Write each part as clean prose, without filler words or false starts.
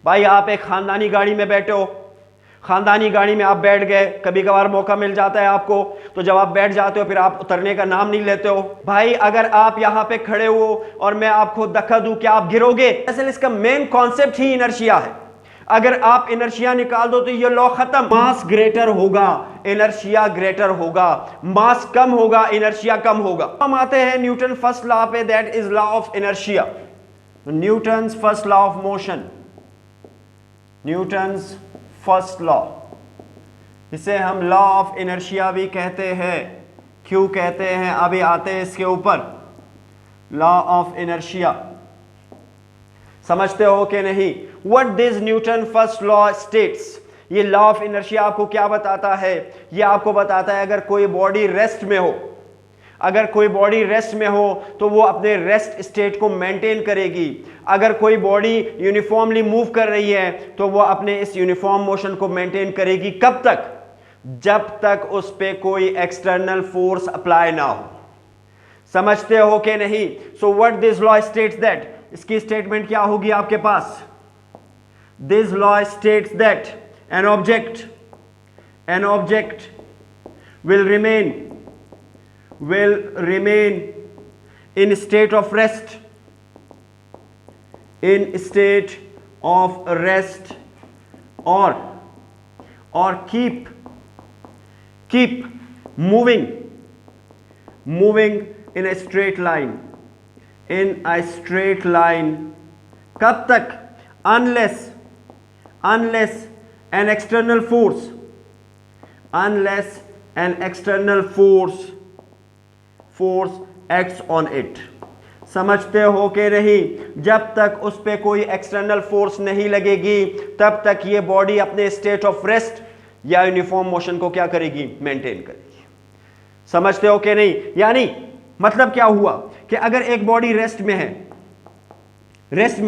भाई आप एक खानदानी गाड़ी में बैठे हो, खानदानी गाड़ी में आप बैठ गए, कभी कभार मौका मिल जाता है आपको, तो जब आप बैठ जाते हो फिर आप उतरने का नाम नहीं लेते हो। भाई अगर आप यहां पे खड़े हो और मैं आपको धक्का दूं, क्या आप गिरोगे? असल इसका मेन कॉन्सेप्ट ही इनर्शिया है। अगर आप इनर्शिया निकाल दो तो ये लॉ खत्म। मास ग्रेटर होगा, इनर्शिया ग्रेटर होगा, मास कम होगा, इनर्शिया कम होगा। हम आते हैं न्यूटन फर्स्ट लॉ पे, that is law of inertia, Newton's first law of motion, Newton's first law, इसे हम लॉ ऑफ इनर्शिया भी कहते हैं। क्यों कहते हैं अभी आते हैं इसके ऊपर। लॉ ऑफ इनर्शिया समझते हो कि नहीं? What this Newton first law states, ये लॉ ऑफ इनर्शिया आपको क्या बताता है? ये आपको बताता है अगर कोई बॉडी रेस्ट में हो, अगर कोई बॉडी रेस्ट में हो तो वो अपने रेस्ट स्टेट को मेंटेन करेगी। अगर कोई बॉडी यूनिफॉर्मली मूव कर रही है तो वो अपने इस यूनिफॉर्म मोशन को मेंटेन करेगी। कब तक? जब तक उस पे कोई एक्सटर्नल फोर्स अप्लाई ना हो। समझते हो कि नहीं? So what this law states that, इसकी स्टेटमेंट क्या होगी आपके पास? This law states that an object will remain in state of rest, or keep moving in a straight line, कब तक? unless an external force acts on it। समझते हो कि नहीं? जब तक उस पे कोई एक्सटर्नल फोर्स नहीं लगेगी तब तक ये बॉडी अपने स्टेट ऑफ रेस्ट या यूनिफॉर्म मोशन को क्या करेगी? मेंटेन करेगी। समझते हो कि नहीं? यानी मतलब क्या हुआ कि अगर एक बॉडी रेस्ट में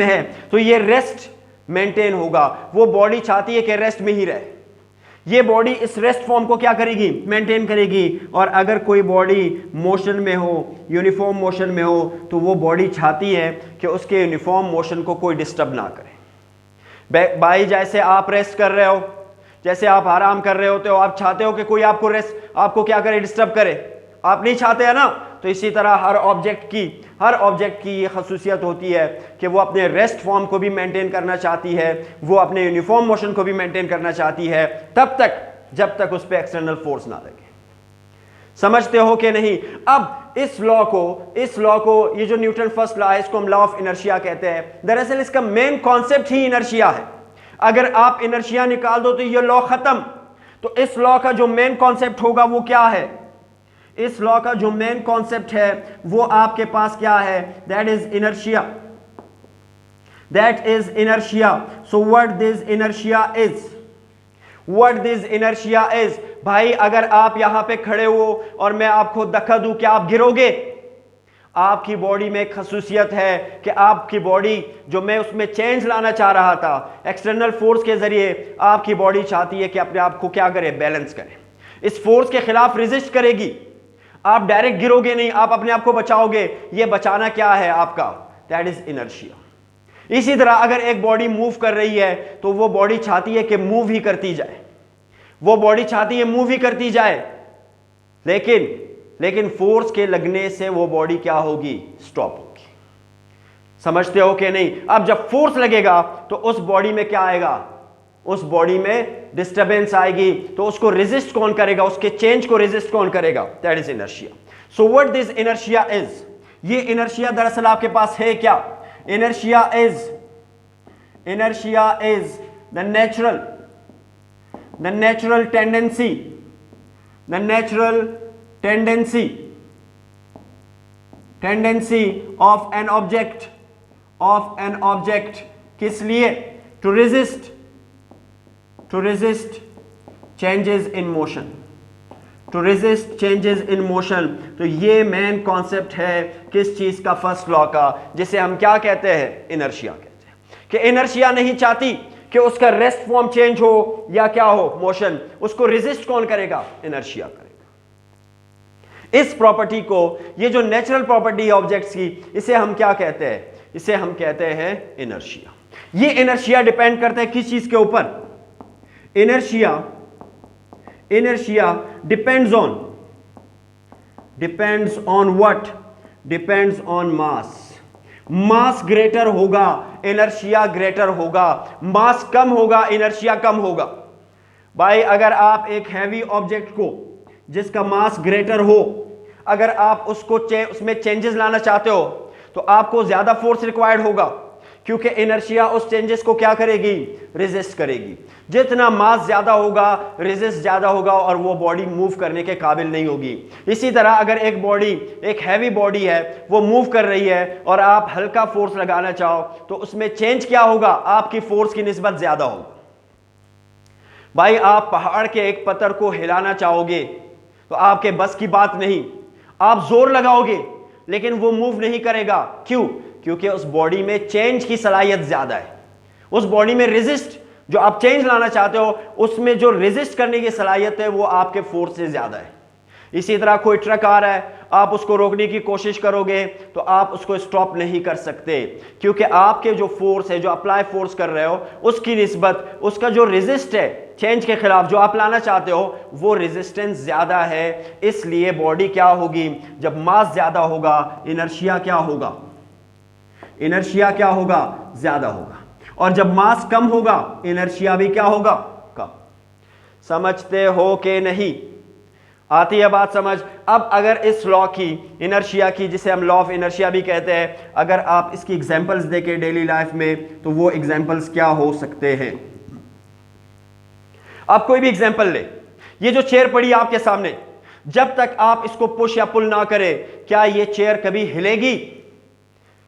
है तो ये रेस्ट मेंटेन होगा। वो बॉडी चाहती है कि रेस्ट में ही रहे, ये बॉडी इस रेस्ट फॉर्म को क्या करेगी? मेंटेन करेगी। और अगर कोई बॉडी मोशन में हो, यूनिफॉर्म मोशन में हो, तो वो बॉडी चाहती है कि उसके यूनिफॉर्म मोशन को कोई डिस्टर्ब ना करे। भाई जैसे आप रेस्ट कर रहे हो, जैसे आप आराम कर रहे होते हो, आप चाहते हो कि कोई आपको क्या करे? डिस्टर्ब करे। आप नहीं चाहते हैं ना? तो इसी तरह हर ऑब्जेक्ट की ये खसूसियत होती है कि वो अपने रेस्ट फॉर्म को भी मेंटेन करना चाहती है, वो अपने यूनिफॉर्म मोशन को भी मेंटेन करना चाहती है, तब तक जब तक उस पर एक्सटर्नल फोर्स ना लगे। समझते हो कि नहीं? अब इस लॉ को ये जो न्यूटन फर्स्ट लॉ है, इसको हम लॉ ऑफ इनर्शिया कहते हैं। दरअसल इसका मेन कॉन्सेप्ट ही इनर्शिया है। अगर आप इनर्शिया निकाल दो तो ये लॉ खत्म। तो इस लॉ का जो मेन कॉन्सेप्ट होगा वो क्या है? इस लॉ का जो मेन कॉन्सेप्ट है वो आपके पास क्या है? That is inertia. So what this inertia is, भाई अगर आप यहां पे खड़े हो और मैं आपको धक्का दूं, क्या आप गिरोगे? आपकी बॉडी में एक खसूसियत है कि आपकी बॉडी जो मैं उसमें चेंज लाना चाह रहा था एक्सटर्नल फोर्स के जरिए, आपकी बॉडी चाहती है कि अपने आप को क्या करे? बैलेंस करे। इस फोर्स के खिलाफ रेजिस्ट करेगी। आप डायरेक्ट गिरोगे नहीं, आप अपने आप को बचाओगे। ये बचाना क्या है आपका? That is inertia. इसी तरह अगर एक बॉडी मूव कर रही है तो वो बॉडी चाहती है कि मूव ही करती जाए, वो बॉडी चाहती है मूव ही करती जाए, लेकिन फोर्स के लगने से वो बॉडी क्या होगी? स्टॉप होगी। समझते हो कि नहीं? अब जब फोर्स लगेगा तो उस बॉडी में क्या आएगा? उस बॉडी में डिस्टरबेंस आएगी। तो उसको रेजिस्ट कौन करेगा? उसके चेंज को रेजिस्ट कौन करेगा? That is inertia. So what this inertia is, ये इनर्शिया दरअसल आपके पास है क्या? Inertia is the natural tendency of an object किस लिए? To resist changes in motion, तो ये मेन कॉन्सेप्ट है किस चीज का? फर्स्ट लॉ का, जिसे हम क्या कहते हैं? इनर्शिया कहते हैं। कि इनर्शिया नहीं चाहती कि उसका रेस्ट फॉर्म चेंज हो या क्या हो? मोशन। उसको रेजिस्ट कौन करेगा? इनर्शिया करेगा। इस प्रॉपर्टी को, ये जो नेचुरल प्रॉपर्टी है ऑब्जेक्ट्स की, इसे हम क्या कहते हैं? इसे हम कहते हैं इनर्शिया। ये इनर्शिया डिपेंड करता है किस चीज के ऊपर? Inertia depends on what? Depends on mass. Mass greater होगा, इनर्शिया ग्रेटर होगा। मास कम होगा, इनर्शिया कम होगा। भाई अगर आप एक हैवी ऑब्जेक्ट को जिसका मास ग्रेटर हो, अगर आप उसमें चेंजेस लाना चाहते हो तो आपको ज्यादा फोर्स रिक्वायर्ड होगा, क्योंकि इनर्शिया उस चेंजेस को क्या करेगी? रेजिस्ट करेगी। जितना मास ज्यादा होगा, रेजिस्ट ज्यादा होगा और वो बॉडी मूव करने के काबिल नहीं होगी। इसी तरह अगर एक हैवी बॉडी है, वो मूव कर रही है और आप हल्का फोर्स लगाना चाहो तो उसमें चेंज क्या होगा? आपकी फोर्स की निस्बत ज्यादा होगा। भाई आप पहाड़ के एक पत्थर को हिलाना चाहोगे तो आपके बस की बात नहीं, आप जोर लगाओगे लेकिन वो मूव नहीं करेगा। क्यों? क्योंकि उस बॉडी में चेंज की सलाहियत ज्यादा है। उस बॉडी में रेजिस्ट, जो आप चेंज लाना चाहते हो, उसमें जो रेजिस्ट करने की सलाहियत है वो आपके फोर्स से ज्यादा है। इसी तरह कोई ट्रक आ रहा है, आप उसको रोकने की कोशिश करोगे तो आप उसको स्टॉप नहीं कर सकते, क्योंकि आपके जो फोर्स है, जो अप्लाई फोर्स कर रहे हो, उसकी निस्बत उसका जो रेजिस्ट है चेंज के खिलाफ जो आप लाना चाहते हो, वो रेजिस्टेंस ज्यादा है। इसलिए बॉडी क्या होगी? जब मास ज्यादा होगा, इनर्शिया क्या होगा? इनर्शिया क्या होगा? ज्यादा होगा। और जब मास कम होगा, इनर्शिया भी क्या होगा? कम। समझते हो कि नहीं? आती है बात समझ? अब अगर इस लॉ की, इनर्शिया की, जिसे हम लॉ ऑफ इनर्शिया भी कहते हैं, अगर आप इसकी एग्जांपल्स देखें डेली लाइफ में तो वो एग्जांपल्स क्या हो सकते हैं? आप कोई भी एग्जांपल ले। ये जो चेयर पड़ी आपके सामने, जब तक आप इसको पुश या पुल ना करें, क्या ये चेयर कभी हिलेगी?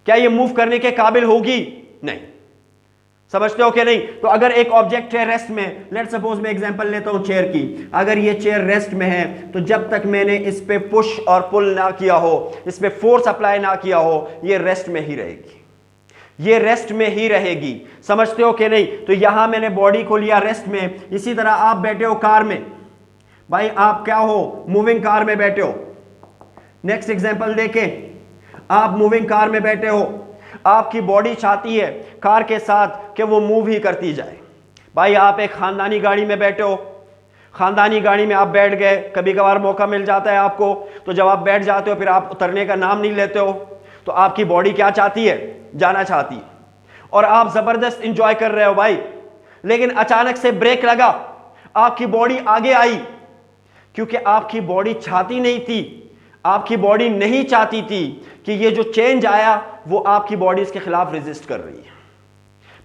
क्या ये मूव करने के काबिल होगी? नहीं। समझते हो कि नहीं? तो अगर एक ऑब्जेक्ट है रेस्ट में, लेट्स सपोज मैं एग्जांपल लेता हूं चेयर की, अगर ये चेयर रेस्ट में है तो जब तक मैंने इस पे पुश और पुल ना किया हो, इस पे फोर्स अप्लाई ना किया हो, ये रेस्ट में ही रहेगी। ये रेस्ट में ही रहेगी। समझते हो कि नहीं? तो यहां मैंने बॉडी को लिया रेस्ट में। इसी तरह आप बैठे हो कार में, भाई आप क्या हो? मूविंग कार में बैठे हो। नेक्स्ट एग्जांपल देखें, आप मूविंग कार में बैठे हो, आपकी बॉडी चाहती है कार के साथ कि वो मूव ही करती जाए। भाई आप एक खानदानी गाड़ी में बैठे हो, खानदानी गाड़ी में आप बैठ गए, कभी कभार मौका मिल जाता है आपको, तो जब आप बैठ जाते हो फिर आप उतरने का नाम नहीं लेते हो, तो आपकी बॉडी क्या चाहती है? जाना चाहती है। और आप जबरदस्त इंजॉय कर रहे हो भाई, लेकिन अचानक से ब्रेक लगा, आपकी बॉडी आगे आई, क्योंकि आपकी बॉडी चाहती नहीं थी, आपकी बॉडी नहीं चाहती थी कि ये जो चेंज आया वो आपकी बॉडी इसके खिलाफ रेजिस्ट कर रही है।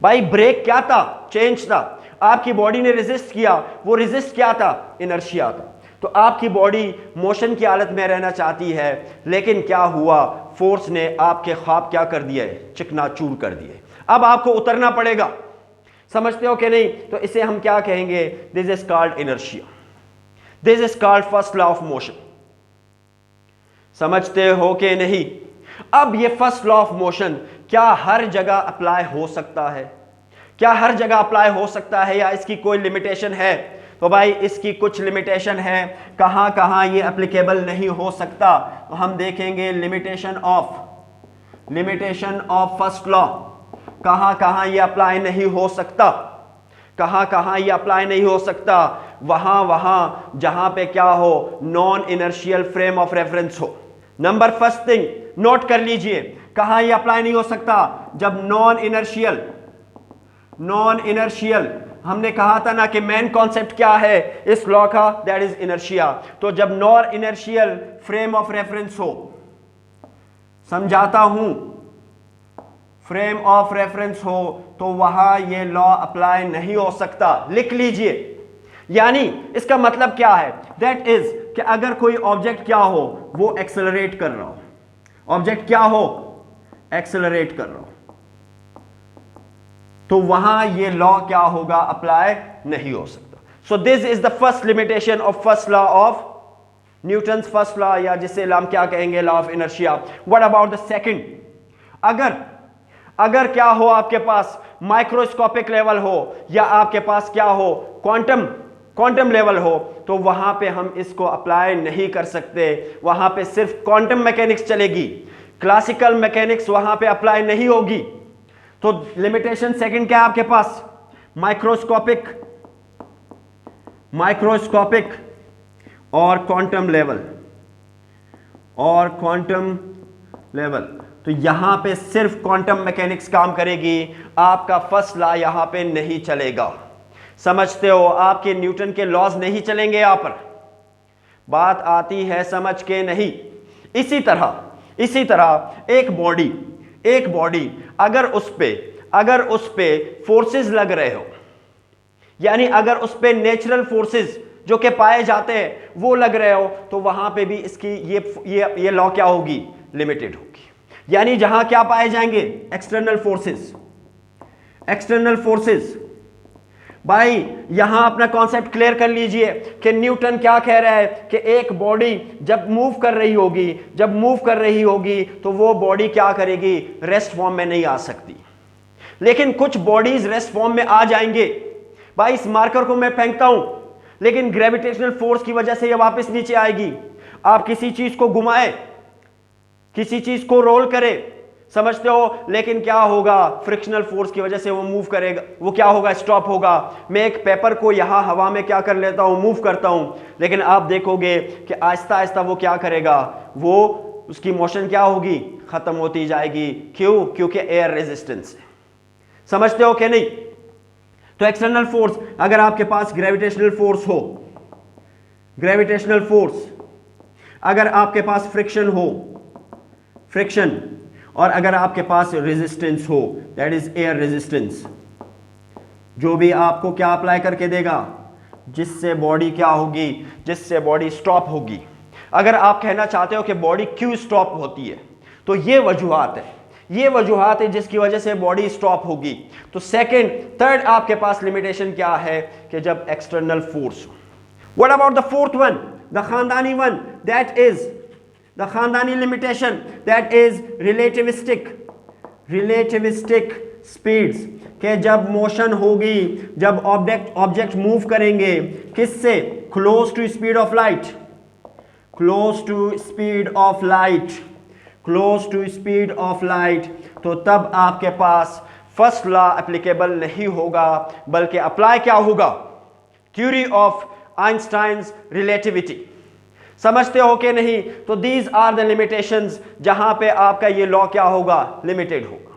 भाई ब्रेक क्या था? चेंज था। आपकी बॉडी ने रेजिस्ट किया, वो रेजिस्ट क्या था? इनर्शिया था। तो आपकी बॉडी मोशन की हालत में रहना चाहती है, लेकिन क्या हुआ? फोर्स ने आपके ख्वाब क्या कर दिए? चिकनाचूर कर दिए। अब आपको उतरना पड़ेगा। समझते हो कि नहीं? तो इसे हम क्या कहेंगे? This is called inertia. This is called first law of motion. समझते हो कि नहीं? अब ये फर्स्ट लॉ ऑफ मोशन क्या हर जगह अप्लाई हो सकता है? क्या हर जगह अप्लाई हो सकता है या इसकी कोई लिमिटेशन है? तो भाई इसकी कुछ लिमिटेशन है। कहां कहां ये एप्लीकेबल नहीं हो सकता? तो हम देखेंगे लिमिटेशन ऑफ फर्स्ट लॉ। कहां कहां ये अप्लाई नहीं हो सकता? कहां कहां ये अप्लाई नहीं हो सकता? वहां जहां पे क्या हो? Non inertial frame of reference हो। नंबर फर्स्ट थिंग नोट कर लीजिए, कहां ये अप्लाई नहीं हो सकता? जब नॉन इनर्शियल, हमने कहा था ना कि मेन कॉन्सेप्ट क्या है इस लॉ का? That is inertia. तो जब non inertial frame of reference हो, समझाता हूं, फ्रेम ऑफ रेफरेंस हो, तो वहां ये लॉ अप्लाई नहीं हो सकता। लिख लीजिए। यानी इसका मतलब क्या है? दैट इज कि अगर कोई ऑब्जेक्ट क्या हो? वो एक्सेलरेट कर रहा हो। ऑब्जेक्ट क्या हो? एक्सेलरेट कर रहा हो, तो वहां ये लॉ क्या होगा? अप्लाई नहीं हो सकता। So this is the first limitation of first law of Newton's first law, या जिसे हम क्या कहेंगे? Law of inertia. What about the second? अगर क्या हो? आपके पास माइक्रोस्कोपिक लेवल हो, या आपके पास क्या हो? क्वांटम लेवल हो, तो वहां पे हम इसको अप्लाई नहीं कर सकते। वहां पे सिर्फ क्वांटम मैकेनिक्स चलेगी, क्लासिकल मैकेनिक्स वहां पे अप्लाई नहीं होगी। तो लिमिटेशन सेकंड क्या है आपके पास, माइक्रोस्कोपिक और क्वांटम लेवल। तो यहां पे सिर्फ क्वांटम मैकेनिक्स काम करेगी, आपका फर्स्ट लॉ यहां पे नहीं चलेगा। समझते हो, आपके न्यूटन के लॉज नहीं चलेंगे यहां पर, बात आती है समझ के नहीं। इसी तरह एक बॉडी अगर उस पे फोर्सेस लग रहे हो, यानी अगर उस पे नेचुरल फोर्सेस जो कि पाए जाते हैं वो लग रहे हो, तो वहां पे भी इसकी ये लॉ क्या होगी, लिमिटेड होगी। यानी जहां क्या पाए जाएंगे, एक्सटर्नल फोर्सेस। भाई यहां अपना कॉन्सेप्ट क्लियर कर लीजिए कि न्यूटन क्या कह रहा है कि एक बॉडी जब मूव कर रही होगी तो वो बॉडी क्या करेगी, रेस्ट फॉर्म में नहीं आ सकती। लेकिन कुछ बॉडीज रेस्ट फॉर्म में आ जाएंगे। भाई इस मार्कर को मैं फेंकता हूं, लेकिन ग्रेविटेशनल फोर्स की वजह से ये वापस नीचे आएगी। आप किसी चीज को घुमाए, किसी चीज को रोल करे, समझते हो, लेकिन क्या होगा, फ्रिक्शनल फोर्स की वजह से वो मूव करेगा, वो क्या होगा, स्टॉप होगा। मैं एक पेपर को यहां हवा में क्या कर लेता हूं, मूव करता हूं, लेकिन आप देखोगे कि आहिस्ता आहिस्ता वो क्या करेगा, वो उसकी मोशन क्या होगी, खत्म होती जाएगी। क्यों? क्योंकि एयर रेजिस्टेंस। समझते हो कि नहीं? तो एक्सटर्नल फोर्स, अगर आपके पास ग्रेविटेशनल फोर्स, अगर आपके पास फ्रिक्शन और अगर आपके पास रेजिस्टेंस हो, दैट इज एयर रेजिस्टेंस, जो भी आपको क्या अप्लाई करके देगा, जिससे बॉडी क्या होगी, जिससे बॉडी स्टॉप होगी। अगर आप कहना चाहते हो कि बॉडी क्यों स्टॉप होती है, तो ये वजूहात है जिसकी वजह से बॉडी स्टॉप होगी। तो थर्ड आपके पास लिमिटेशन क्या है कि जब एक्सटर्नल फोर्स हो। What about the fourth one, the खानदानी वन, दैट इज द खानदानी limitation, that is relativistic speeds, के जब मोशन होगी, जब ऑब्जेक्ट मूव करेंगे, किससे, close to speed of light, तो तब आपके पास फर्स्ट लॉ एप्लीकेबल नहीं होगा, बल्कि अप्लाई क्या होगा, थ्योरी ऑफ आइंस्टाइन्स रिलेटिविटी। समझते हो कि नहीं? तो दीज आर द लिमिटेशंस जहां पे आपका ये लॉ क्या होगा, लिमिटेड होगा।